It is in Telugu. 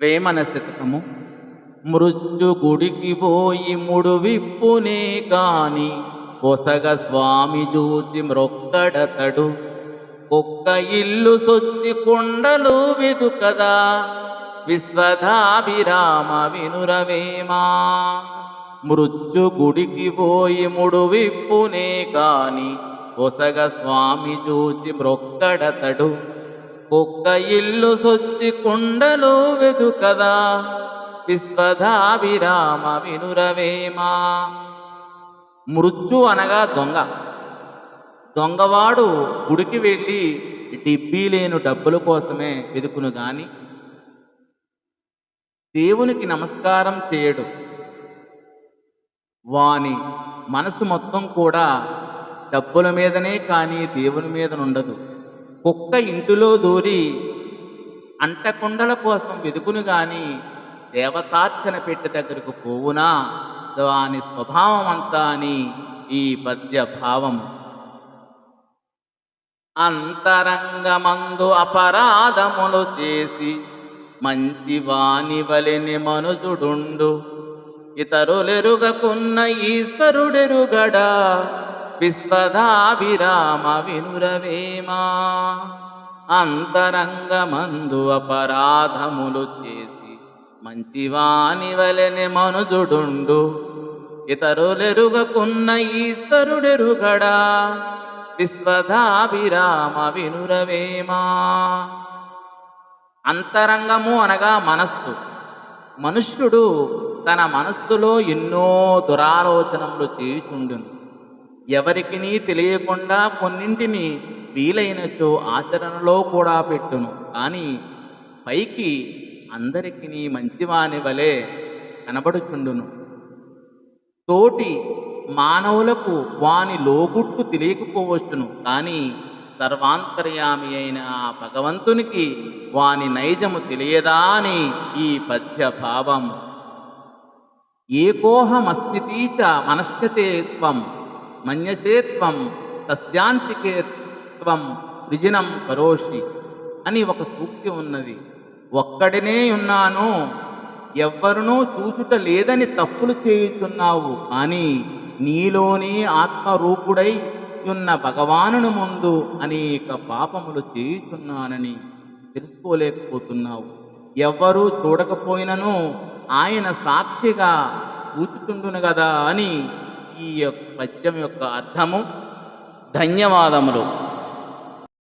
వేమన శతకము. మృత్యు గుడికి పోయి ముడు విప్పునే కాని పొసగ స్వామి చూసి మ్రొక్కడతడు. ఒక్క ఇల్లు సొచ్చి కొండలు వెదుకదా విశ్వధాభిరామ వినురవేమా. మృత్యు గుడికి పోయి ముడు విప్పునే కాని పొసగ స్వామి చూసి మ్రొక్కడతడు. ఒక్క ఇల్లు సొచ్చి కొండలు వెదుకదా విశ్వధాభిరామ వినురవేమా. మృత్యు అనగా దొంగ. దొంగవాడు గుడికి వెళ్ళి డిబ్బీ లేని డబ్బుల కోసమే వెతుకును గాని దేవునికి నమస్కారం చేయడు. వాని మనసు మొత్తం కూడా డబ్బుల మీదనే కానీ దేవుని మీద ఉండదు. కుక్క ఇంటిలో దూరి అంటకుండల కోసం వెతుకును గాని దేవతార్చన పెట్టి దగ్గరకు పోవునా దాని స్వభావం అంతా అని ఈ పద్య భావము. అంతరంగమందు అపరాధములు చేసి మంచి వాని వలెని మనుజుడుండు. ఇతరులెరుగకున్న ఈశ్వరుడెరుగడా విశ్వధాభిరామ వినురవేమా. అంతరంగమందు అపరాధములు చేసి మంచివాని వలెని మనుజుడుండు. ఇతరులెరుగకున్న ఈశ్వరుడెరుగడా విశ్వధాభిరామ వినురవేమా. అంతరంగము అనగా మనస్సు. మనుష్యుడు తన మనస్సులో ఎన్నో దురాలోచనలు చేయుచుండును. ఎవరికినీ తెలియకుండా కొన్నింటిని వీలైనచో ఆచరణలో కూడా పెట్టును. కానీ పైకి అందరికీ మంచివాని వలె కనబడుచుండును. తోటి మానవులకు వాని లోగుట్టు తెలియకపోవచ్చును. కానీ సర్వాంతర్యామి అయిన ఆ భగవంతునికి వాని నైజము తెలియదా అని ఈ పద్య భావం. ఏకోహమస్థితీచ మనశ్యతే త్వం మన్యసే త్వం తస్యాంతికే త్వం సృజనం కరోషి అని ఒక సూక్తి ఉన్నది. ఒక్కడినే ఉన్నాను, ఎవ్వరునూ చూచుట లేదని తప్పులు చేయుచున్నావు, కానీ నీలోని ఆత్మరూపుడై ఉన్న భగవానుని ముందు అనేక పాపములు చేయుచున్నానని తెలుసుకోలేకపోతున్నావు. ఎవ్వరూ చూడకపోయినను ఆయన సాక్షిగా కూర్చుతుండును కదా అని ఈ పద్యం యొక్క అర్థము. ధన్యవాదములు.